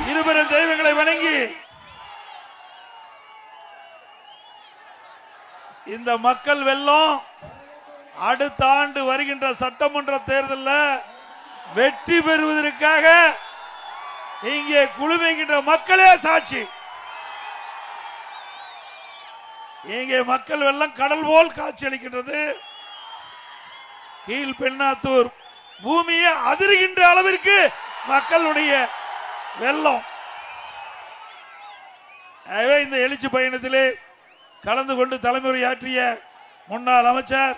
இருபெரும் தெய்வங்களை வணங்கி இந்த மக்கள் வெள்ளம் அடுத்த ஆண்டு வருகின்ற சட்டமன்ற தேர்தலில் வெற்றி பெறுவதற்காக இங்கே குழுமைகின்ற மக்களே சாட்சி. இங்கே மக்கள் வெள்ளம் கடல் போல் காட்சி அளிக்கின்றது. கீழ் பெண்ணாத்தூர் பூமியை அதிர்கின்ற அளவிற்கு மக்களுடைய வெள்ளம். இந்த எழுச்சி பயணத்திலே கலந்து கொண்டு தலைமுறையாற்றிய முன்னாள் அமைச்சர்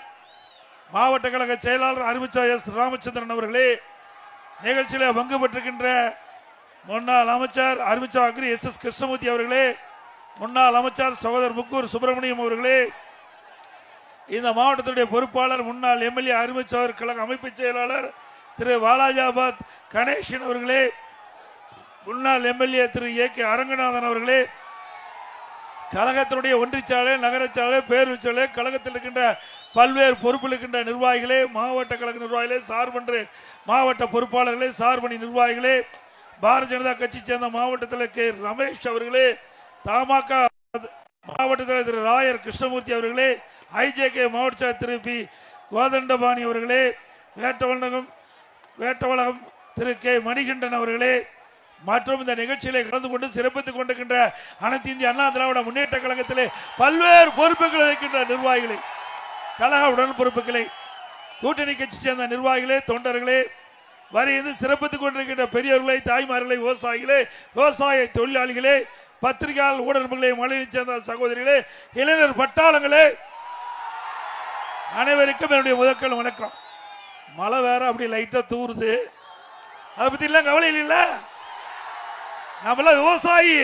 மாவட்ட கழக செயலாளர் அருமிச்சா எஸ் ராமச்சந்திரன் அவர்களே, நிகழ்ச்சியில் பங்கு பெற்றிருக்கின்ற முன்னாள் அமைச்சர் அருமிச்சா அக்ரி எஸ் எஸ் கிருஷ்ணமூர்த்தி அவர்களே, முன்னாள் அமைச்சர் சகோதரர் முக்கூர் சுப்பிரமணியம் அவர்களே, இந்த மாவட்டத்துடைய பொறுப்பாளர் முன்னாள் எம்எல்ஏ அருமிச்சவர் கழக அமைப்பு செயலாளர் திரு வாலாஜாபாத் கணேசன் அவர்களே, முன்னாள் MLA Thiru A K Aranganathan அவர்களே, கழகத்தினுடைய ஒன்றிச்சாலை நகரச்சாலை பேரூர்ச்சாலை கழகத்தில் இருக்கின்ற பல்வேறு பொறுப்பில் இருக்கின்ற நிர்வாகிகளே, மாவட்ட கழக நிர்வாகிகளே, சார்பன்று மாவட்ட பொறுப்பாளர்களே, சார்பணி நிர்வாகிகளே, பாரதிய ஜனதா கட்சி சேர்ந்த மாவட்டத்தில் கே ரமேஷ் அவர்களே, தமாக மாவட்டத்தில் திரு ராயர் கிருஷ்ணமூர்த்தி அவர்களே, ஐஜேகே மாவட்ட திரு பி கோதண்டபாணி அவர்களே, வேட்டவளகம் திரு கே மணிகண்டன் அவர்களே மற்றும் இந்த நிகழ்ச்சியிலே கலந்து கொண்டு சிறப்பித்துக் கொண்டிருக்கின்ற அனைத்து இந்திய அண்ணா திராவிட முன்னேற்ற கழகத்திலே பல்வேறு பொறுப்புகள் இருக்கின்ற நிர்வாகிகளை, கழக உடன் பொறுப்புகளை, கூட்டணி கட்சி சேர்ந்த நிர்வாகிகளே, தொண்டர்களே, வரைந்து சிறப்பித்துக் கொண்டிருக்கின்ற பெரியவர்களை, தாய்மார்களை, விவசாயிகளே, விவசாய தொழிலாளிகளே, பத்திரிகையாளர் ஊடகங்களே, மலையை சேர்ந்த சகோதரிகளே, இளைஞர் பட்டாளங்களே, அனைவருக்கும் என்னுடைய முதற்கண் வணக்கம். மழை வேற அப்படி லைட்டா தூருது, அதை பத்தி எல்லாம் கவலை இல்ல. நம்மள விவசாயி,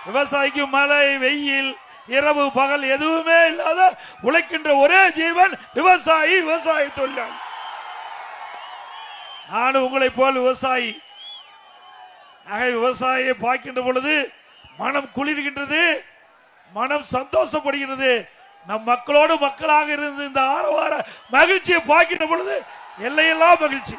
விவசாயிக்கு மழை வெயில் இரவு பகல் எதுவுமே இல்லாத உழைக்கின்ற ஒரே ஜீவன் விவசாயி, விவசாய தொழிலாளி. நானும் உங்களை போல் விவசாயி. விவசாயியை பார்க்கின்ற பொழுது மனம் குளிர்கின்றது, மனம் சந்தோஷப்படுகிறது. நம் மக்களோடு மக்களாக இருந்து இந்த ஆரவார மகிழ்ச்சியை பார்க்கின்ற பொழுது எல்லையெல்லாம் மகிழ்ச்சி.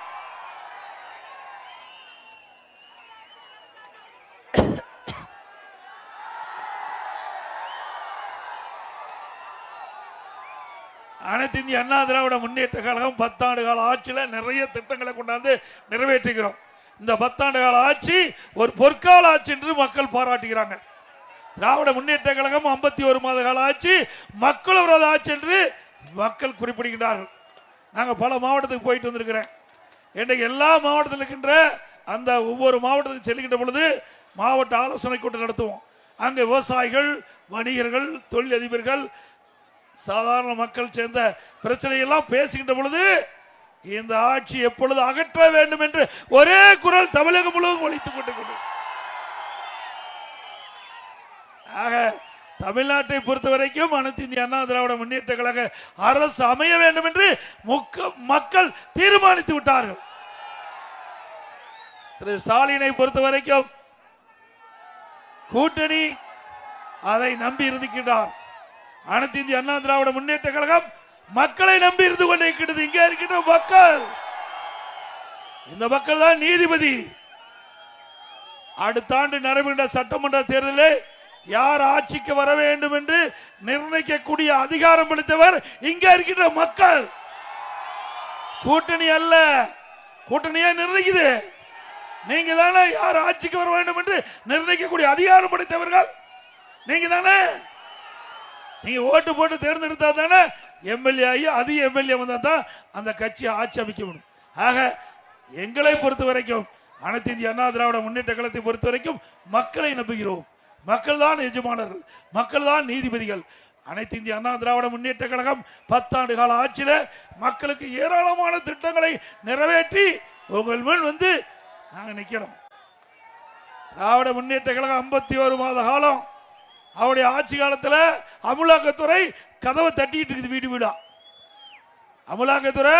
அனைத்து இந்திய அண்ணா திராவிட முன்னேற்ற கழகம் 10 ஆண்டு கால ஆட்சியில் நிறைய திட்டங்களை கொண்டாந்து நிறைவேற்றுகிறோம். இந்த 10 ஆண்டு கால ஆட்சி ஒரு பொற்கால ஆட்சி என்று மக்கள் பாராட்டுகிறாங்க. திராவிட முன்னேற்ற கழகம் 51 மாத கால ஆட்சி மக்கள் விரோத ஆட்சி என்று மக்கள் குறிப்பிடுகிறார்கள். நாங்கள் பல மாவட்டத்துக்கு போயிட்டு வந்திருக்கிறேன். இன்றைக்கு எல்லா மாவட்டத்தில் இருக்கின்ற அந்த ஒவ்வொரு மாவட்டத்துக்கு செல்கின்ற பொழுது மாவட்ட ஆலோசனை கூட்டம் நடத்துவோம். அங்கே விவசாயிகள், வணிகர்கள், தொழிலதிபர்கள், சாதாரண மக்கள் சேர்ந்த பிரச்சனையெல்லாம் பேசுகின்ற பொழுது இந்த ஆட்சி எப்பொழுது அகற்ற வேண்டும் என்று ஒரே குரல் தமிழகம் முழுவதும் ஒலித்துக் கொண்டிருக்கிறது. ஆக தமிழ்நாட்டை பொறுத்த வரைக்கும் அனைத்து இந்திய அண்ணா திராவிட முன்னேற்ற கழக அரசு அமைய வேண்டும் என்று மக்கள் தீர்மானித்து விட்டார்கள். திரு ஸ்டாலினை பொறுத்த வரைக்கும் கூட்டணி அதை நம்பி இருக்கின்றார். அனைத்து இந்திய அண்ணா திராவிட முன்னேற்ற கழகம் மக்களை நம்பி இருந்து கொண்டிருக்கிறது. இங்கே இருக்கின்ற மக்கள், இந்த மக்கள் தான் நீதிபதி. அடுத்த ஆண்டு நடைபெறுகின்ற சட்டமன்ற தேர்தலில் யார் ஆட்சிக்கு வர வேண்டும் என்று நிர்ணயிக்கக்கூடிய அதிகாரம் அளித்தவர் இங்கே இருக்கின்ற மக்கள். கூட்டணி அல்ல, கூட்டணியை நிர்ணயிக்குது. நீங்க தானே யார் ஆட்சிக்கு வர வேண்டும் என்று நிர்ணயிக்கக்கூடிய அதிகாரம் படைத்தவர்கள் நீங்க தானே. நீங்க ஓட்டு போட்டு தேர்ந்தெடுத்தா தானே எம்எல்ஏ ஆகி அது எம்எல்ஏ வந்தா தான் அந்த கட்சியை ஆட்சி அமைக்க முடியும். ஆக எங்களை பொறுத்த வரைக்கும் அனைத்து இந்திய அண்ணா திராவிட முன்னேற்ற கழகத்தை பொறுத்த வரைக்கும் மக்களை நம்புகிறோம். மக்கள் தான் எஜமானர்கள், மக்கள் தான் நீதிபதிகள். அனைத்து இந்திய அண்ணா திராவிட முன்னேற்ற கழகம் 10 ஆண்டு கால ஆட்சியில மக்களுக்கு ஏராளமான திட்டங்களை நிறைவேற்றி உங்கள் முன் வந்து நாங்க நிக்கிறோம். திராவிட முன்னேற்ற கழகம் 51 மாத காலம் அவருடைய ஆட்சி காலத்துல அமலாக்கத்துறை கதவை தட்டிட்டு இருக்குது. வீடு வீடா அமலாக்கத்துறை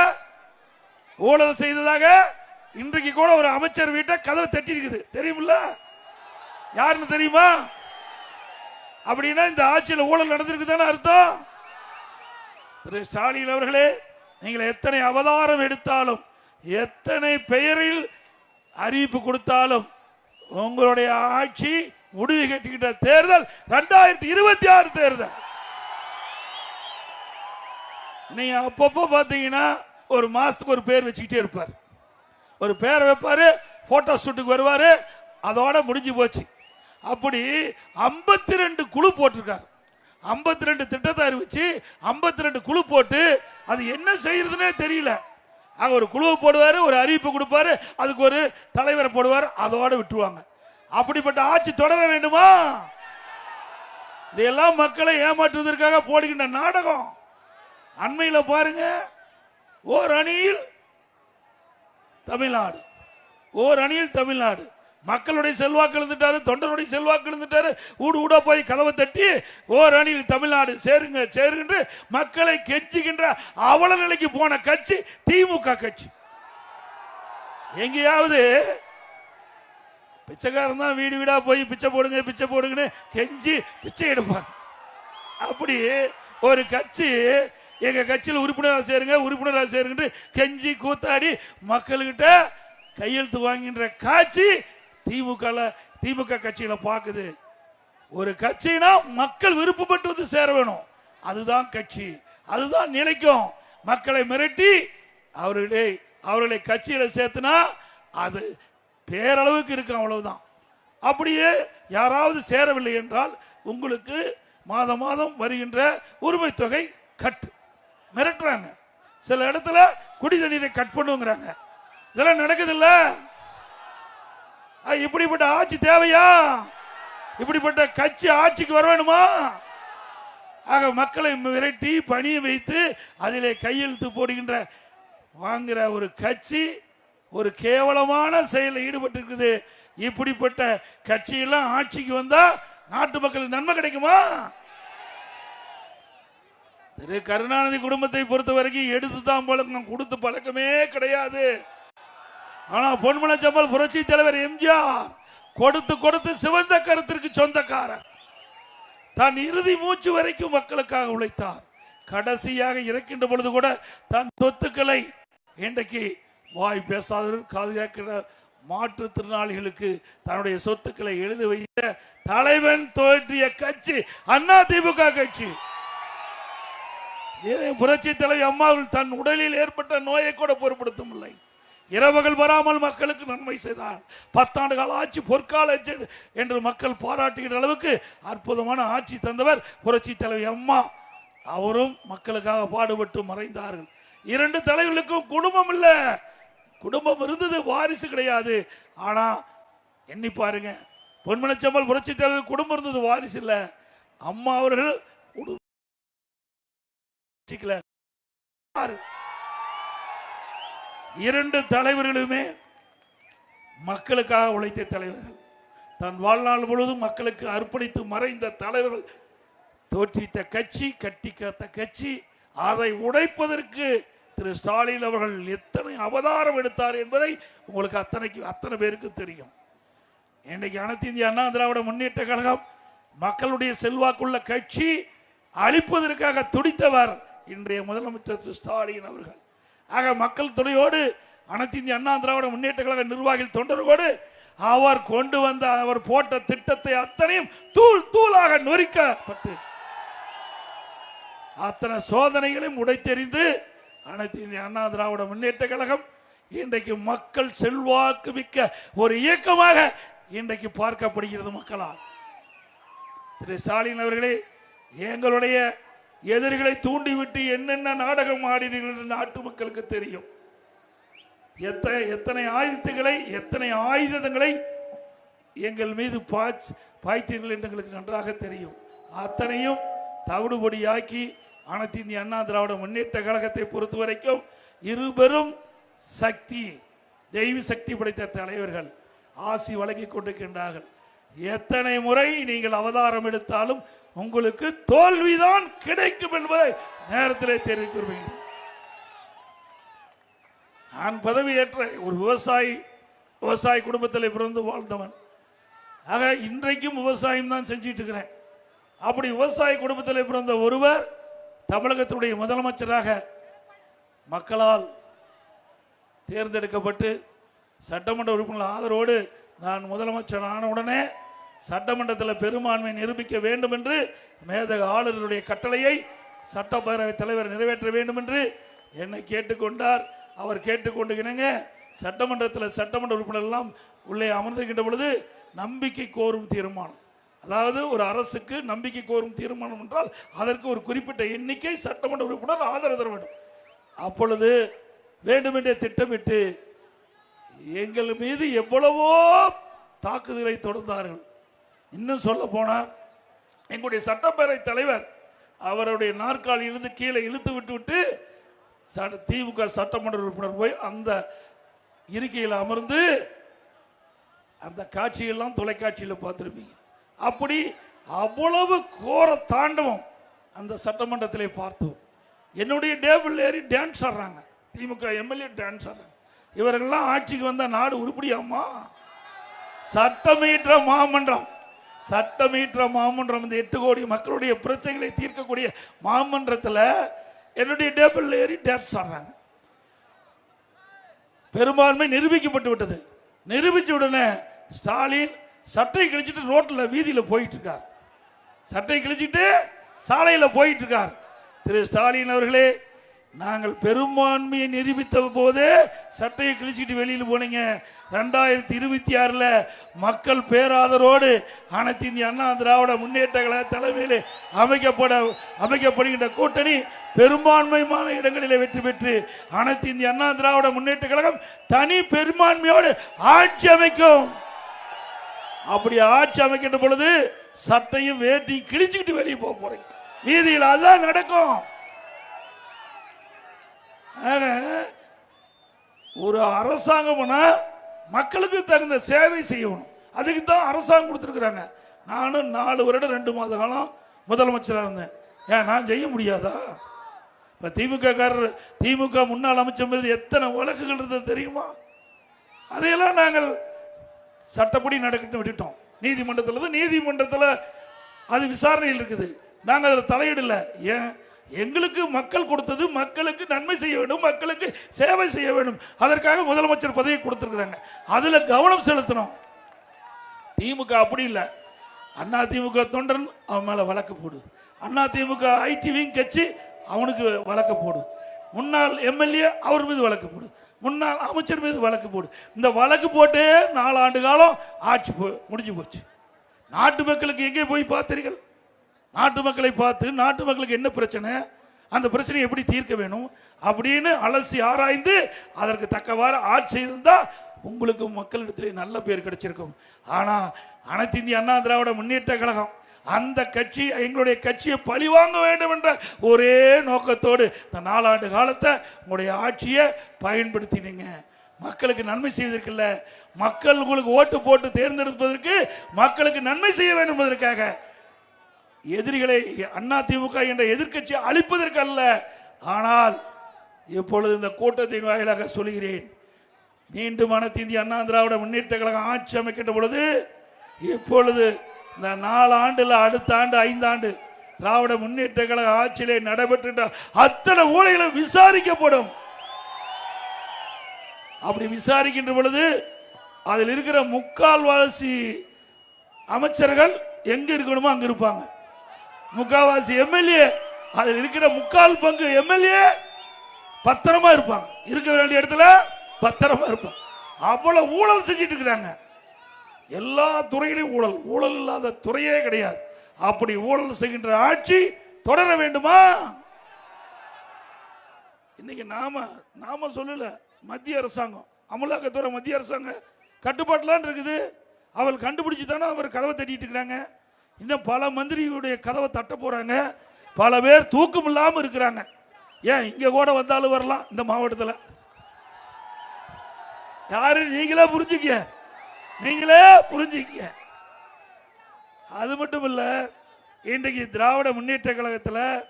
ஊழல் செய்ததாக இன்றைக்கு கூட ஒரு அமைச்சர் வீட்டை கதவை தட்டி இருக்குது. தெரியுமில்ல? யாருன்னு தெரியுமா? அப்படின்னா இந்த ஆட்சியில் ஊழல் நடந்திருக்குதானே அர்த்தம். திரு ஸ்டாலின் அவர்களே, நீங்கள் எத்தனை அவதாரம் எடுத்தாலும், எத்தனை பெயரில் அறிவிப்பு கொடுத்தாலும் உங்களுடைய ஆட்சி முடிவு கட்டிக்கிட்ட தேர்தல் 2026 தேர்தல். நீங்க அப்பப்போ பாத்தீங்கன்னா ஒரு மாசத்துக்கு ஒரு பேர் வச்சுக்கிட்டே இருப்பார். ஒரு பேரை வைப்பாரு, போட்டோ ஷூட்டுக்கு வருவாரு, அதோட முடிஞ்சு போச்சு. அப்படி 52 குழு போட்டிருக்காரு. 52 திட்டத்தை அறிவிச்சு 52 குழு போட்டு அது என்ன செய்யறதுன்னே தெரியல. ஒரு குழுவை போடுவாரு, ஒரு அறிவிப்பு கொடுப்பாரு, அதுக்கு ஒரு தலைவரை போடுவார், அதோட விட்டுருவாங்க. அப்படிப்பட்ட ஆட்சி தொடர வேண்டுமா? இதெல்லாம் மக்களை ஏமாற்றுவதற்காக போடுகின்ற நாடகம். அண்மையில் பாருங்க, ஓர் அணியில் தமிழ்நாடு, ஓர் அணியில் தமிழ்நாடு. மக்களுடைய செல்வாக்கு எழுந்துட்டாரு, தொண்டருடைய செல்வாக்கு எழுந்துட்டாரு. ஊடு ஊடா போய் கதவை தட்டி ஓர் அணியில் தமிழ்நாடு சேருங்க சேருங்க மக்களை கெஞ்சுகின்ற அவல நிலைக்கு போன கட்சி திமுக கட்சி. எங்கேயாவது பிச்சைக்காரன் தான் வீடு வீடா போய் பிச்சை போடுங்க பிச்சை போடுங்கன்னு கெஞ்சி பிச்சை எடுப்பாங்க. அப்படி ஒரு கட்சி எங்க கட்சியில் உறுப்பினராக சேருங்க உறுப்பினராக சேருங்க கெஞ்சி கூத்தாடி மக்கள்கிட்ட கையெழுத்து வாங்கின்ற காட்சி திமுக கட்சியில பாக்குது. ஒரு கட்சினா மக்கள் விருப்பப்பட்டு வந்து சேர வேணும். அதுதான் கட்சி, அதுதான் நிலைக்கும். மக்களை மிரட்டி அவர்களை கட்சியில சேர்த்துனா அது பேரளவுக்கு இருக்கு, அவ்வளவுதான். அப்படியே யாராவது சேரவில்லை என்றால் உங்களுக்கு மாதம் மாதம் வருகின்ற உரிமை தொகை கட் மிரட்டுறாங்க. சில இடத்துல குடி தண்ணீரை கட் பண்ணுங்கிறாங்க. இதெல்லாம் நடக்குது இல்ல? இப்படிப்பட்ட ஆட்சி தேவையா? இப்படிப்பட்ட கட்சி ஆட்சிக்கு வர வேணுமா? ஆக மக்களை விரட்டி பணிய வைத்து அதிலே கையெழுத்து போடுகின்ற வாங்குற ஒரு கட்சி ஒரு கேவலமான செயலில் ஈடுபட்டு இருக்குது. இப்படிப்பட்ட கட்சியெல்லாம் ஆட்சிக்கு வந்தா நாட்டு மக்களுக்கு நன்மை கிடைக்குமா? திரு கருணாநிதி குடும்பத்தை பொறுத்த வரைக்கும் எடுத்து தான் பழக்கம், கொடுத்து பழக்கமே கிடையாது. ஆனா பொன்மனச்செம்மல் புரட்சி தலைவர் எம்ஜிஆர் கொடுத்து கொடுத்து சிவந்த கருத்திற்கு சொந்தக்காரர். தான் இறுதி மூச்சு வரைக்கும் மக்களுக்காக உழைத்தார். கடைசியாக இறக்கின்ற பொழுது கூட தன் சொத்துக்களை இன்றைக்கு வாய் பேசாதவர்கள் காது கேட்கிற மாற்றுத்திறனாளிகளுக்கு தன்னுடைய சொத்துக்களை எழுதி வைத்த தலைவன் தோன்றிய கட்சி அதிமுக கட்சி. புரட்சி தலைவர் அம்மாவில் தன் உடலில் ஏற்பட்ட நோயை கூட பொருட்படுத்தும் இல்லை. இரவுகள் வராமல் மக்களுக்கு நன்மை செய்தார். 10 ஆண்டு கால ஆட்சி பொற்கால என்று மக்கள் பாராட்டுகிற அளவுக்கு அற்புதமான ஆட்சி தந்தவர் புரட்சி தலைவர் அம்மா. அவரும் மக்களுக்காக பாடுபட்டு மறைந்தார்கள். 2 தலைவர்களுக்கும் குடும்பம் இல்ல, குடும்பம் இருந்தது, வாரிசு கிடையாது. ஆனா எண்ணி பாருங்க, பொன்மனச்செம்மல் புரட்சி தலைவர் குடும்பம் இருந்தது, வாரிசு இல்ல. அம்மா அவர்கள் இரண்டு தலைவர்களுமே மக்களுக்காக உழைத்த தலைவர்கள். தன் வாழ்நாள் முழுவதும் மக்களுக்கு அர்ப்பணித்து மறைந்த தலைவர்கள். தோற்றித்த கட்சி, கட்டி காத்த கட்சி. அதை உடைப்பதற்கு திரு ஸ்டாலின் அவர்கள் எத்தனை அவதாரம் எடுத்தார் என்பதை உங்களுக்கு அத்தனை பேருக்கு தெரியும். இன்னைக்கு அனைத்து இந்திய அண்ணா திராவிட முன்னேற்ற கழகம் மக்களுடைய செல்வாக்குள்ள கட்சி. அழிப்பதற்காக துடித்தவர் இன்றைய முதலமைச்சர் ஸ்டாலின் அவர்கள். ஆக மக்கள் துணையோடு அனைத்து இந்திய அண்ணா திராவிட முன்னேற்ற கழக நிர்வாகிகள் தொண்டர்களோடு அவர் கொண்டு வந்த அவர் போட்ட திட்டத்தை அத்தனையும் தூள் தூளாக நொறுக்கப்பட்டு அத்தனை சோதனைகளையும் உடைத்தெறிந்து அனைத்து இந்திய அண்ணா திராவிட முன்னேற்ற கழகம் இன்றைக்கு மக்கள் செல்வாக்கு மிக்க ஒரு இயக்கமாக இன்றைக்கு பார்க்கப்படுகிறது மக்களால். திரு ஸ்டாலின் அவர்களே, எங்களுடைய எதிரிகளை தூண்டிவிட்டு என்னென்ன நாடகம் ஆடினீர்கள் என்று நாட்டு மக்களுக்கு தெரியும். எத்தனை ஆயுதங்களை எங்கள் மீது பாய்த்தீர்கள் என்று எங்களுக்கு நன்றாக தெரியும். அத்தனையும் தவிடுபொடியாக்கி அனைத்து இந்திய அண்ணா திராவிட முன்னேற்ற கழகத்தை பொறுத்த வரைக்கும் இருபெரும் சக்தி, தெய்வ சக்தி படைத்த தலைவர்கள் ஆசி வழங்கி கொண்டிருக்கின்றார்கள். எத்தனை முறை நீங்கள் அவதாரம் எடுத்தாலும் உங்களுக்கு தோல்விதான் கிடைக்கும் என்பதை நேரத்திலே தெரிவிக்கிறேன். நான் பதவியேற்ற ஒரு விவசாயி குடும்பத்தில் பிறந்து வாழ்ந்தவன். ஆக இன்றைக்கும் விவசாயம் தான் செஞ்சிட்டு இருக்கிறேன். அப்படி விவசாய குடும்பத்தில் பிறந்த ஒருவர் தமிழகத்துடைய முதலமைச்சராக மக்களால் தேர்ந்தெடுக்கப்பட்டு சட்டமன்ற உறுப்பினர் ஆதரவோடு நான் முதலமைச்சர் ஆன உடனே சட்டமன்றத்தில் பெரும்பான்மை நிரூபிக்க வேண்டும் என்று மேதக ஆளுநருடைய கட்டளையை சட்டப்பேரவைத் தலைவர் நிறைவேற்ற வேண்டும் என்று என்னை கேட்டுக்கொண்டார். அவர் கேட்டுக்கொண்டு இணங்க சட்டமன்றத்தில் சட்டமன்ற உறுப்பினர் எல்லாம் உள்ளே அமர்ந்திருக்கின்ற பொழுது நம்பிக்கை கோரும் தீர்மானம், அதாவது ஒரு அரசுக்கு நம்பிக்கை கோரும் தீர்மானம் என்றால் அதற்கு ஒரு குறிப்பிட்ட எண்ணிக்கை சட்டமன்ற உறுப்பினர் ஆதரவு தர வேண்டும். அப்பொழுது வேண்டுமென்றே திட்டமிட்டு எங்கள் மீது எவ்வளவோ தாக்குதலை தொடர்ந்தார்கள். இன்னும் சொல்ல போனால் எங்களுடைய சட்டப்பேரவை தலைவர் அவருடைய நாற்காலியிலிருந்து கீழே இழுத்து விட்டு திமுக சட்டமன்ற உறுப்பினர் போய் அந்த இருக்கையில் அமர்ந்து அந்த காட்சியெல்லாம் தொலைக்காட்சியில் பார்த்துருப்பீங்க. அப்படி அவ்வளவு கோர தாண்டவம் அந்த சட்டமன்றத்திலே பார்த்தோம். என்னுடைய டேபிள் ஏறி டான்ஸ் ஆடுறாங்க, திமுக எம்எல்ஏ டான்ஸ் ஆடுறாங்க. இவர்கள்லாம் ஆட்சிக்கு வந்த நாடு உருப்படியாமா? சட்டமீற்ற மாமன்றம், சட்டமீற்ற மாமன்றம், இந்த 8 கோடி மக்களுடைய பிரச்சனைகளை தீர்க்கக்கூடிய மாமன்றத்தில் என்னுடைய டேபிள் ஏறி டான்ஸ் ஆடுறாங்க. பெரும்பான்மை நிரூபிக்கப்பட்டு விட்டது. நிரூபிச்ச உடனே ஸ்டாலின் சட்டை கிழிச்சிட்டு ரோட்ல வீதியில போயிட்டு இருக்கார். சட்டை கிழிச்சிட்டு சாலையில போயிட்டு இருக்கார். திரு ஸ்டாலின் அவர்களே, நாங்கள் பெரும்பான்மையை நிரூபித்த போதே சட்டையை கிழிச்சிட்டு வெளியில் போனீங்க. 2026 மக்கள் பேராதரோடு அனைத்து இந்திய அண்ணா திராவிட முன்னேற்ற கழக தலைமையில் அமைக்கப்படுகின்ற கூட்டணி பெரும்பான்மையான இடங்களில் வெற்றி பெற்று அனைத்து இந்திய அண்ணா திராவிட முன்னேற்ற கழகம் தனி பெரும்பான்மையோடு ஆட்சி அமைக்கும். அப்படி ஆட்சி அமைக்கின்ற பொழுது சட்டையும் வேட்டியும் கிழிச்சுக்கிட்டு வெளியே போக போறீங்க வீதியில். அதுதான் நடக்கும். ஒரு அரசாங்கம்னா மக்களுக்கு தகுந்த சேவை செய்யணும். அதுக்கு தான் அரசாங்கம் கொடுத்துருக்குறாங்க. நானும் 4 வருடம் 2 மாத காலம் முதலமைச்சராக இருந்தேன். ஏன் நான் செய்ய முடியாதா? இப்போ திமுக முன்னாள் அமைச்சர் மீது எத்தனை வழக்குகள் இருந்தது தெரியுமா? அதையெல்லாம் நாங்கள் சட்டப்படி நடக்கட்டும் விட்டுட்டோம். நீதிமன்றத்தில் அது விசாரணையில் இருக்குது. நாங்கள் அதில் தலையிடல. ஏன்? எங்களுக்கு மக்கள் கொடுத்தது மக்களுக்கு நன்மை செய்ய வேண்டும், மக்களுக்கு சேவை செய்ய வேண்டும். அதற்காக முதலமைச்சர் பதவியை கொடுத்திருக்கிறாங்க. அதுல கவனம் செலுத்தணும். திமுக அப்படி இல்லை. அண்ணா திமுக தொண்டன் அவன் மேல வழக்கு போடு, அண்ணா திமுக ஐடி விங் கட்சி அவனுக்கு வழக்கு போடு, முன்னாள் எம்எல்ஏ அவர் மீது வழக்கு போடு, முன்னாள் அமைச்சர் மீது வழக்கு போடு. இந்த வழக்கு போட்டே 4 ஆண்டு காலம் ஆட்சி முடிஞ்சு போச்சு. நாட்டு மக்களுக்கு எங்கே போய் பார்த்தீர்கள்? நாட்டு மக்களை பார்த்து நாட்டு மக்களுக்கு என்ன பிரச்சனை, அந்த பிரச்சனையை எப்படி தீர்க்க வேணும் அப்படின்னு அலசி ஆராய்ந்து அதற்கு தக்கவாறு ஆட்சி இருந்தா உங்களுக்கு மக்களிடத்திலே நல்ல பேர் கிடைச்சிருக்கும். ஆனா அனைத்து இந்திய அண்ணா திராவிட முன்னேற்ற கழகம் அந்த கட்சி எங்களுடைய கட்சியை பழிவாங்க வேண்டும் என்ற ஒரே நோக்கத்தோடு இந்த 4 ஆண்டு காலத்தை உங்களுடைய ஆட்சியை பயன்படுத்தினீங்க. மக்களுக்கு நன்மை செய்வதற்கில்ல, மக்கள் உங்களுக்கு ஓட்டு போட்டு தேர்ந்தெடுப்பதற்கு மக்களுக்கு நன்மை செய்ய வேண்டும் என்பதற்காக எதிரிகளை அண்ணா திமுக என்ற எதிர்க்கட்சி அழிப்பதற்கு அல்ல. ஆனால் இப்பொழுது இந்த கூட்டத்தின் வாயிலாக சொல்கிறேன், மீண்டும் அனைத்து இந்திய அண்ணா திராவிட முன்னேற்ற கழகம் ஆட்சி அமைக்கின்ற பொழுது இப்பொழுது இந்த 4 ஆண்டுல அடுத்த ஆண்டு 5 ஆண்டு திராவிட முன்னேற்ற கழக ஆட்சியிலே நடைபெற்ற அத்தனை ஊழல்களும் விசாரிக்கப்படும். அப்படி விசாரிக்கின்ற பொழுது அதில் இருக்கிற 3/4வாசி அமைச்சர்கள் எங்க இருக்கணுமோ அங்க இருப்பாங்க. 3/4வாசி எம்எல்ஏ, அதில் இருக்கிற 3/4 பங்கு எம்எல்ஏ பத்திரமா இருப்பாங்க. இருக்க வேண்டிய இடத்துல பத்திரமா இருப்பாங்க. அவ்வளவு ஊழல் செஞ்சிட்டு இருக்கிறாங்க. எல்லா துறையிலும் ஊழல் இல்லாத துறையே கிடையாது. அப்படி ஊழல் செய்கின்ற ஆட்சி தொடர வேண்டுமா? இன்னைக்கு நாம சொல்லல, மத்திய அரசாங்கம், அமலாக்கத்துறை மத்திய அரசாங்கம் கட்டுப்பாட்டுலாம் இருக்குது. அவள் கண்டுபிடிச்சு தானே அவர் கதவை தட்டிட்டு இருக்கிறாங்க. இன்னும் பல மந்திரியுடைய கதவை தட்ட போறாங்க. பல பேர் தூக்கம் இல்லாம இருக்கிறாங்க. ஏன் இங்க கூட வந்தாலும் வரலாம். இந்த மாவட்டத்தில் யாரு நீங்களே புரிஞ்சுக்க. அது மட்டும் இல்ல, இன்றைக்கு திராவிட முன்னேற்ற கழகத்தில்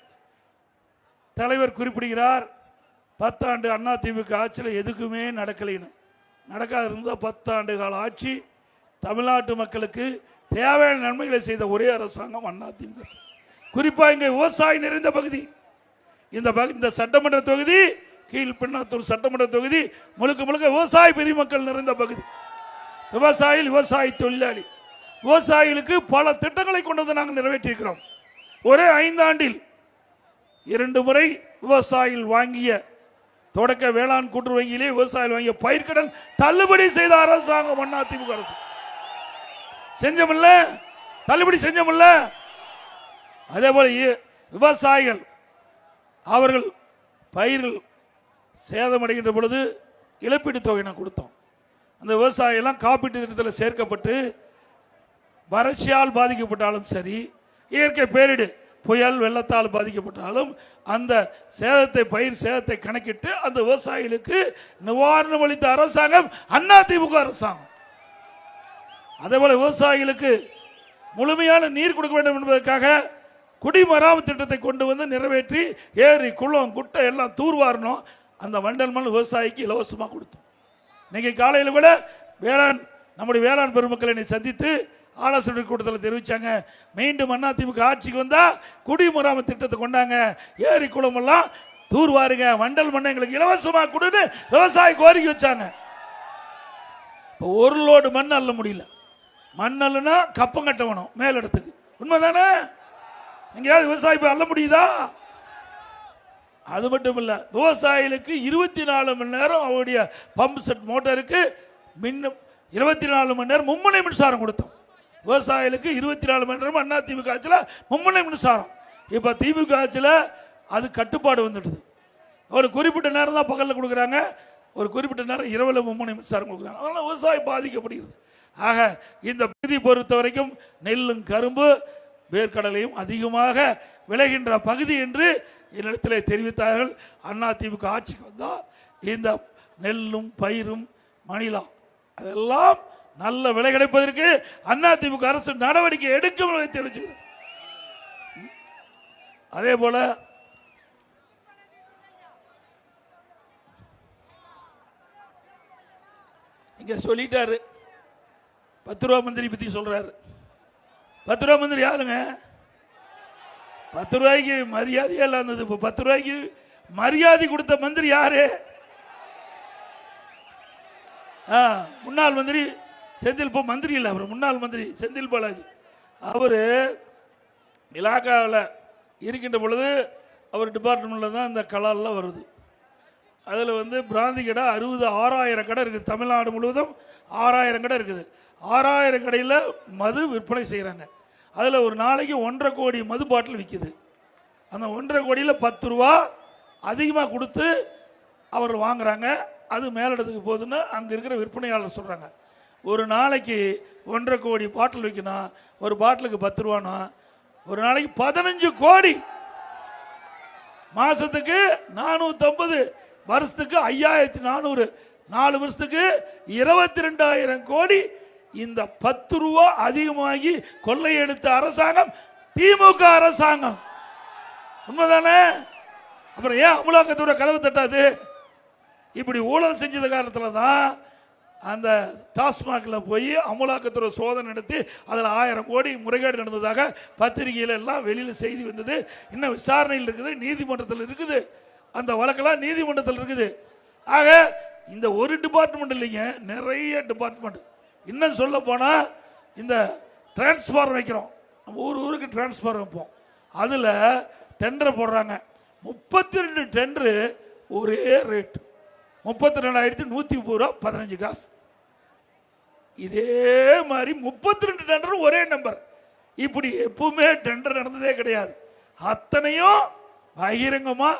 தலைவர் குறிப்பிடுகிறார், 10 ஆண்டு அண்ணா திமுக ஆட்சியில் எதுக்குமே நடக்கலைன்னு. நடக்காது இருந்தால் 10 ஆண்டு கால ஆட்சி தமிழ்நாட்டு மக்களுக்கு தேவையான நன்மைகளை செய்த ஒரே அரசாங்கம் அண்ணா திமுக. குறிப்பா இங்க விவசாயம் நிறைந்த பகுதி. இந்த சட்டமன்ற தொகுதி கீழ்பெண்ணாத்தூர் சட்டமன்ற தொகுதி முழுக்க விவசாய பெரிய மக்கள் நிறைந்த பகுதி. விவசாய தொழிலாளி. விவசாயிகளுக்கு பல திட்டங்களை கொண்டு வந்து நாங்கள் நிறைவேற்றியிருக்கிறோம். ஒரே 5 ஆண்டில் 2 முறை விவசாயிகள் வாங்கிய தொடக்க வேளாண் கூட்டுறவு வங்கியிலே விவசாயிகள் வாங்கிய பயிர்க்கடன் தள்ளுபடி செய்த அரசாங்கம் அதிமுக அரசு. செஞ்சமில்ல, தள்ளுபடி செஞ்சமில்ல. அதே போல விவசாயிகள் அவர்கள் பயிர்கள் சேதமடைகின்ற பொழுது இழப்பீட்டு தொகை நான் கொடுத்தோம். அந்த விவசாயிகள்லாம் காப்பீட்டு திட்டத்தில் சேர்க்கப்பட்டு வறட்சியால் பாதிக்கப்பட்டாலும் சரி, இயற்கை பேரிடு புயல் வெள்ளத்தால் பாதிக்கப்பட்டாலும் அந்த சேதத்தை பயிர் சேதத்தை கணக்கிட்டு அந்த விவசாயிகளுக்கு நிவாரணம் அளித்த அரசாங்கம் அதிமுக அரசாங்கம். அதே போல விவசாயிகளுக்கு முழுமையான நீர் கொடுக்க வேண்டும் என்பதற்காக குடிமராமத்து திட்டத்தை கொண்டு வந்து நிறைவேற்றி ஏரி குளம் குட்டை எல்லாம் தூர்வாரணும். அந்த வண்டல் மண் விவசாயிக்கு இலவசமாக கொடுத்தோம். இன்னைக்கு காலையில் கூட நம்முடைய வேளாண் பெருமக்களை சந்தித்து ஆலோசனை கூட்டத்தில் தெரிவிச்சாங்க, மீண்டும் அதிமுக ஆட்சிக்கு வந்தா குடிமராமத்து திட்டத்தை கொண்டாங்க, ஏரி குளம் எல்லாம் தூர்வாருங்க, வண்டல் மண்ணை எங்களுக்கு இலவசமாக கொடுன்னு விவசாயி கோரிக்கை வச்சாங்க. ஒரு லோடு மண் அள்ள முடியல. மண் அல்லனா கப்பம் கட்ட வேணும் மேலிடத்துக்கு. உண்மைதானே? எங்கேயாவது விவசாயி போய் அள்ள முடியுதா? அது மட்டும் இல்ல, விவசாயிகளுக்கு 24 மணி நேரம் அவருடைய பம்ப் செட் மோட்டருக்கு 24 மணி நேரம் மும்முனை மின்சாரம் கொடுத்தோம். விவசாயிகளுக்கு 24 மணி நேரம் அதிமுக ஆட்சியில் மும்முனை மின்சாரம். இப்போ திமுக ஆட்சியில் அது கட்டுப்பாடு வந்துடுது. ஒரு குறிப்பிட்ட நேரம் தான் பகலில் கொடுக்குறாங்க, ஒரு குறிப்பிட்ட நேரம் இரவில் மும்முனை மின்சாரம் கொடுக்குறாங்க. அதனால விவசாயம் பாதிக்கப்படுகிறது. ஆக இந்த பகுதி பொறுத்த வரைக்கும் நெல்லும் கரும்பு வேர்க்கடலையும் அதிகமாக விளைகின்ற பகுதி என்று என்னிடத்தில் தெரிவித்தார்கள். அதிமுக ஆட்சிக்கு வந்தால் இந்த நெல்லும் பயிரும் மணிலாம் அதெல்லாம் நல்ல விலை கிடைப்பதற்கு அதிமுக அரசு நடவடிக்கை எடுக்கும் தெரிவிச்சுக்கிறேன். அதே போல இங்க சொல்லிட்டாரு, 10 ரூபா மந்திரி பத்தி சொல்றாரு. 10 ரூபா மந்திரி யாருங்க? 10 ரூபாய்க்கு மரியாதையே இல்லாதது. இப்போ 10 ரூபாய்க்கு மரியாதை கொடுத்த மந்திரி யாரு? முன்னாள் மந்திரி செந்தில். இப்போ மந்திரி இல்லை, அவர் முன்னாள் மந்திரி செந்தில் பாலாஜி. அவர் இலாக்காவில் இருக்கின்ற பொழுது அவர் டிபார்ட்மெண்ட்டில் தான் இந்த கலால்லாம் வருது. அதில் பிராந்தி கடை 60,000 கடை இருக்குது. தமிழ்நாடு முழுவதும் 6000 கடை இருக்குது. 6000 கடையில் மது விற்பனை செய்கிறாங்க. அதில் ஒரு நாளைக்கு 1.5 கோடி மது பாட்டில் விற்கிது. அந்த 1.5 கோடியில் 10 ரூபா அதிகமாக கொடுத்து அவர் வாங்குறாங்க. அது மேலிடத்துக்கு போகுதுன்னு அங்கே இருக்கிற விற்பனையாளர் சொல்கிறாங்க. ஒரு நாளைக்கு 1.5 கோடி பாட்டில் விற்கணும். ஒரு பாட்டிலுக்கு 10 ரூபானா ஒரு நாளைக்கு 15 கோடி. மாசத்துக்கு 450, வருஷத்துக்கு 5400, 4 வருஷத்துக்கு 22,000 கோடி. இந்த 10 ரூபா அதிகமாகி கொள்ளையெடுத்த அரசாங்கம் திமுக அரசாங்கம். உண்மைதானே? அப்புறம் ஏன் அமலாக்கத்தோட கதவு தட்டாது? இப்படி ஊழல் செஞ்சது காரணத்தில் தான் அந்த டாஸ்மாகில் போய் அமலாக்கத்துறை சோதனை நடத்தி அதில் 1000 கோடி முறைகேடு நடந்ததாக பத்திரிகையில் எல்லாம் வெளியில் செய்தி வந்தது. இன்னும் விசாரணையில் இருக்குது, நீதிமன்றத்தில் இருக்குது. அந்த வழக்கெல்லாம் நீதிமன்றத்தில் இருக்குது. ஆக இந்த ஒரு டிபார்ட்மெண்ட் இல்லைங்க, நிறைய டிபார்ட்மெண்ட். இன்னும் சொல்ல போனால் இந்த டிரான்ஸ்பார்மர் வைக்கிறோம், நம்ம ஊருக்கு டிரான்ஸ்பார்மர் வைப்போம். அதில் டெண்டர் போடுறாங்க. 32 டெண்டரு ஒரே ரேட் 32,130 ரூபா 15 காசு. இதே மாதிரி 32 டெண்டர் ஒரே நம்பர். இப்படி எப்பவுமே டெண்டர் நடந்ததே கிடையாது. அத்தனையும் பகிரங்கமா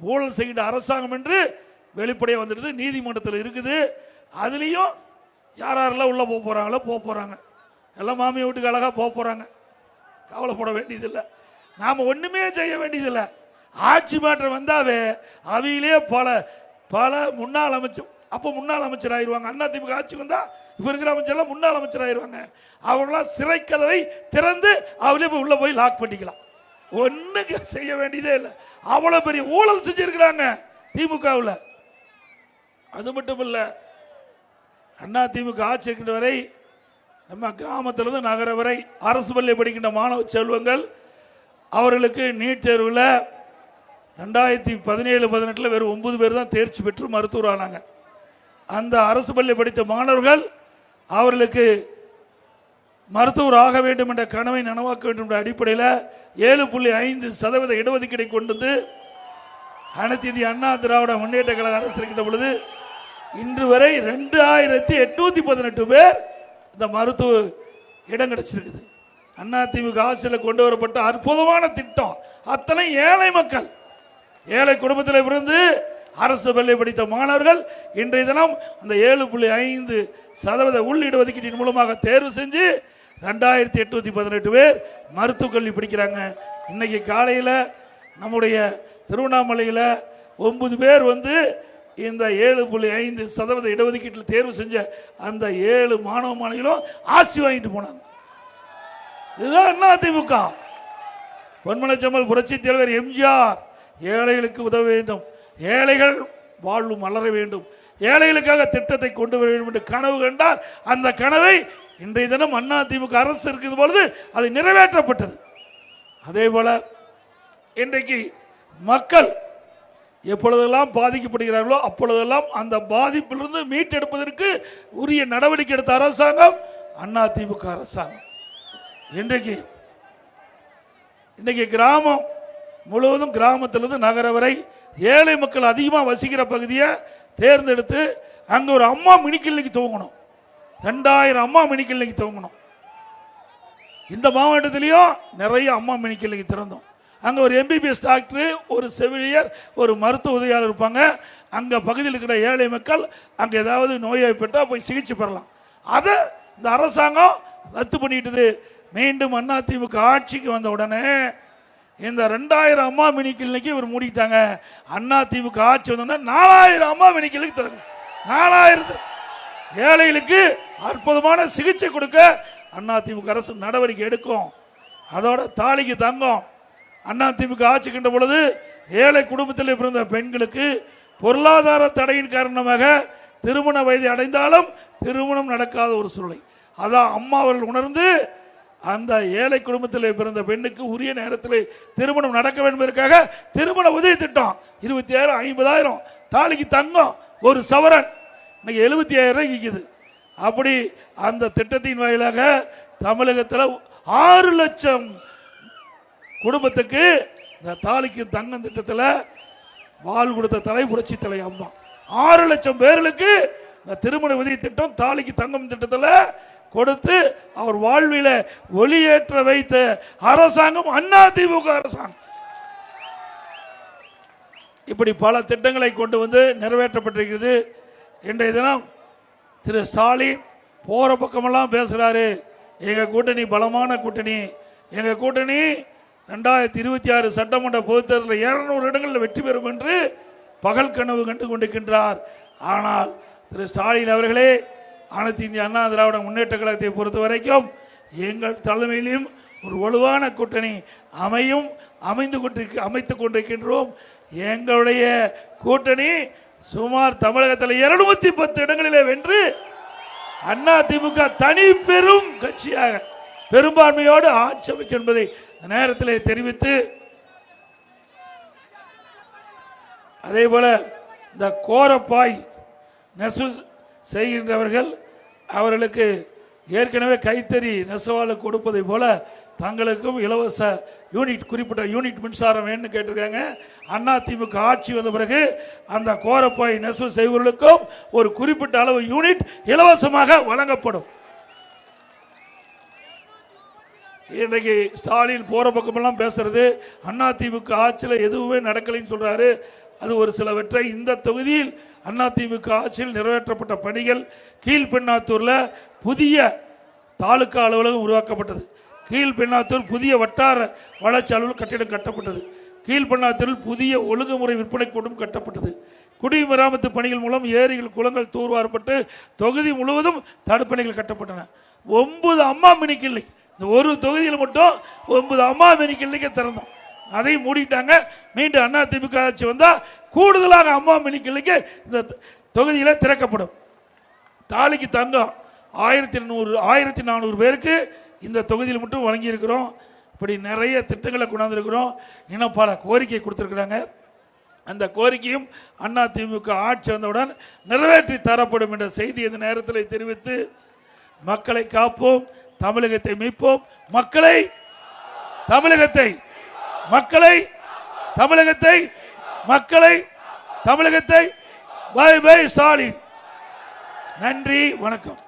ஊழல் செய்கின்ற அரசாங்கம் என்று வெளிப்படையாக வந்துடுது. நீதிமன்றத்தில் இருக்குது. அதுலேயும் யாரெல்லாம் உள்ள போக போறாங்களோ போக போறாங்க. எல்லாம் மாமியை வீட்டுக்கு அழகா போக போறாங்க. கவலைப்பட வேண்டியதில்லை. நாம ஒண்ணுமே செய்ய வேண்டியதில்லை. ஆட்சி மாற்றம் வந்தாவே அவையிலே பல முன்னாள் அமைச்சர், அப்போ முன்னாள் அமைச்சர் ஆயிடுவாங்க. அதிமுக ஆட்சிக்கு வந்தா இப்ப இருக்கிற அமைச்சர்லாம் முன்னாள் அமைச்சர் ஆயிடுவாங்க. அவங்களாம் சிறை கதவை திறந்து அவளே போய் உள்ள போய் லாக் பண்ணிக்கலாம். ஒண்ணுங்க செய்ய வேண்டியதே இல்லை. அவ்வளவு பெரிய ஊழல் செஞ்சிருக்கிறாங்க திமுகவில். அது மட்டும் இல்ல, அதிமுக ஆட்சி இருக்கின்ற வரை நம்ம கிராமத்திலிருந்து நகர வரை அரசு பள்ளி படிக்கின்ற மாணவ செல்வங்கள் அவர்களுக்கு நீட் தேர்வில் 2017-18 வெறும் 9 பேர் தான் தேர்ச்சி பெற்று மருத்துவர் ஆனாங்க. அந்த அரசு பள்ளி படித்த மாணவர்கள் அவர்களுக்கு மருத்துவர் ஆக வேண்டும் என்ற கனவை நனவாக்க வேண்டும் என்ற அடிப்படையில் 7.5% இடஒதுக்கீடை கொண்டு வந்து அனைத்து இந்திய அண்ணா திராவிட முன்னேற்ற கழக அரசு இருக்கின்ற பொழுது இன்று வரை 2818 பேர் இந்த மருத்துவ இடம் கிடைச்சிருக்குது. அதிமுக ஆட்சியில் கொண்டு வரப்பட்ட அற்புதமான திட்டம். அத்தனை ஏழை மக்கள், ஏழை குடும்பத்தில் இருந்து அரசு பள்ளி படித்த மாணவர்கள் இன்றைய தினம் அந்த 7.5% உள் இடஒதுக்கீட்டின் மூலமாக தேர்வு செஞ்சு 2818 பேர் மருத்துவக் கல்வி படிக்கிறாங்க. இன்னைக்கு காலையில் நம்முடைய திருவண்ணாமலையில் 9 பேர் வந்து இந்த 7.5% இடஒதுக்கீட்டில் தேர்வு செஞ்ச அந்த 7 மாணவ மாணவிகளும் ஆசி வாங்கிட்டு போனாங்க. இதுதான் அதிமுக. பொன்மனச்செம்மல் புரட்சி தலைவர் எம்ஜிஆர் ஏழைகளுக்கு உதவ வேண்டும், ஏழைகள் வாழ்வு மலர வேண்டும், ஏழைகளுக்காக திட்டத்தை கொண்டு வர வேண்டும் என்று கனவு கண்டார். அந்த கனவை இன்றைய தினம் அதிமுக அரசு இருக்கிற பொழுது அது நிறைவேற்றப்பட்டது. அதே போல இன்றைக்கு மக்கள் எப்பொழுதெல்லாம் பாதிக்கப்படுகிறார்களோ அப்பொழுதெல்லாம் அந்த பாதிப்பிலிருந்து மீட்டெடுப்பதற்கு உரிய நடவடிக்கை எடுத்த அரசாங்கம் அதிமுக அரசாங்கம். இன்றைக்கு கிராமம் முழுவதும், கிராமத்திலிருந்து நகர வரை ஏழை மக்கள் அதிகமாக வசிக்கிற பகுதியை தேர்ந்தெடுத்து அங்கே ஒரு அம்மா மினி கிளினிக் துவங்கணும். 2000 அம்மா மினி கிளினிக் துவங்கணும். இந்த மாவட்டத்திலையும் நிறைய அம்மா மினி கிளினிக் திறந்தோம். அங்கே ஒரு எம்பிபிஎஸ் டாக்டர், ஒரு செவிலியர், ஒரு மருத்துவ உதவியாளர் இருப்பாங்க. அங்கே பகுதியில் இருக்கிற ஏழை மக்கள் அங்கே ஏதாவது நோய்வாய்ப்பட்டால் போய் சிகிச்சை பெறலாம். அதை இந்த அரசாங்கம் ரத்து பண்ணிட்டது. மீண்டும் அதிமுக ஆட்சிக்கு வந்த உடனே இந்த 2000 அம்மா மினி கிளினிக்கு இவர் மூடிட்டாங்க. அதிமுக ஆட்சி வந்த 4000 அம்மா மினி கிளினிக் திறங்க. 4000 ஏழைகளுக்கு அற்புதமான சிகிச்சை கொடுக்க அதிமுக அரசு நடவடிக்கை எடுக்கும். அதோட தாலிக்கு தங்கம். அதிமுக ஆட்சி கண்ட பொழுது ஏழை குடும்பத்தில் பிறந்த பெண்களுக்கு பொருளாதார தடையின் காரணமாக திருமண வயதை அடைந்தாலும் திருமணம் நடக்காத ஒரு சூழ்நிலை. அதான் அம்மா அவர்கள் உணர்ந்து அந்த ஏழை குடும்பத்தில் பிறந்த பெண்ணுக்கு உரிய நேரத்தில் திருமணம் நடக்க வேண்டும் என்பதற்காக திருமண உதவி திட்டம் 20000, 50000, தாலிக்கு தங்கம், ஒரு சவரன் இன்னைக்கு 75000 ரூபாய் விற்குது. அப்படி அந்த திட்டத்தின் வாயிலாக தமிழகத்தில் 6 லட்சம் குடும்பத்துக்கு இந்த தாலிக்கு தங்கம் திட்டத்தில் வாழ் கொடுத்த தலை புரட்சி தலை அம்மா. 6 லட்சம் பேர்களுக்கு இந்த திருமண உதவி திட்டம், தாலிக்கு தங்கம் திட்டத்தில் கொடுத்து அவர் வாழ்வில ஒளியேற்ற வைத்த அரசாங்கம் அதிமுக அரசாங்கம். இப்படி பல திட்டங்களை கொண்டு வந்து நிறைவேற்றப்பட்டிருக்கிறது. இன்றைய தினம் திரு ஸ்டாலின் போற பக்கமெல்லாம் பேசுறாரு, எங்க கூட்டணி பலமான கூட்டணி, எங்க கூட்டணி 2026 சட்டமன்ற பொதுத் தேர்தலில் 200 இடங்களில் வெற்றி பெறும் என்று பகல் கனவு கண்டு கொண்டிருக்கின்றார். ஆனால் திரு ஸ்டாலின் அவர்களே, அனைத்து இந்திய அண்ணா திராவிட முன்னேற்ற கழகத்தை பொறுத்த வரைக்கும் எங்கள் தலைமையிலும் ஒரு வலுவான கூட்டணி அமைத்துக் கொண்டிருக்கின்றோம். எங்களுடைய கூட்டணி சுமார் தமிழகத்தில் 210 இடங்களிலே வென்று அதிமுக தனி பெரும் கட்சியாக பெரும்பான்மையோடு ஆட்சி அமைக்கும் என்பதை நேரத்தில் தெரிவித்து, அதே போல இந்த கோரப்பாய் நெசவு செய்கின்றவர்கள் அவர்களுக்கு ஏற்கனவே கைத்தறி நெசவாளு கொடுப்பதை போல தங்களுக்கும் இலவச யூனிட், குறிப்பிட்ட யூனிட் மின்சாரம் வேணும்னு கேட்டிருக்காங்க. அதிமுக ஆட்சி வந்த பிறகு அந்த கோரப்பாய் நெசவு செய்வர்களுக்கும் ஒரு குறிப்பிட்ட அளவு யூனிட் இலவசமாக வழங்கப்படும். இன்றைக்கு ஸ்டாலின் போற பக்கமெல்லாம் பேசுறது அதிமுக ஆட்சியில் எதுவுமே நடக்கலைன்னு சொல்றாரு. அது ஒரு சிலவற்றை இந்த தொகுதியில் அதிமுக ஆட்சியில் நிறைவேற்றப்பட்ட பணிகள். கீழ்பெண்ணாத்தூர்ல புதிய தாலுகா அலுவலகம் உருவாக்கப்பட்டது. கீழ்பெண்ணாத்தூர் புதிய வட்டார வளர்ச்சி அலுவலக கட்டிடம் கட்டப்பட்டது. கீழ்பெண்ணாத்தூரில் புதிய ஒழுங்குமுறை விற்பனை கூடம் கட்டப்பட்டது. குடிமராமத்து பணிகள் மூலம் ஏரிகள், குளங்கள் தூர்வாரப்பட்டு தொகுதி முழுவதும் தடுப்பணைகள் கட்டப்பட்டன. 9 அம்மா மினி கிளினிக், இந்த ஒரு தொகுதியில் மட்டும் 9 அம்மா மினி கிளினிக்கை திறந்தோம். அதை மூடிட்டாங்க. மீண்டும் அதிமுக ஆட்சி வந்தா கூடுதலாக அம்மா மினி கிளினிக் இந்த தொகுதியில் திறக்கப்படும். தாலிக்கு தங்கம் 1400 பேருக்கு இந்த தொகுதியில் மட்டும் வழங்கி இருக்கிறோம். இப்படி நிறைய திட்டங்களை கொண்டாந்துருக்கிறோம். இன்னும் பல கோரிக்கை கொடுத்துருக்குறாங்க. அந்த கோரிக்கையும் அதிமுக ஆட்சி வந்தவுடன் நிறைவேற்றி தரப்படும் என்ற செய்தி இந்த நேரத்தில் தெரிவித்து, மக்களை காப்போம், தமிழகத்தை மீட்போம். மக்களை தமிழகத்தை மக்களை தமிழகத்தை மக்களை தமிழகத்தை பை பை ஸ்டாலின். நன்றி, வணக்கம்.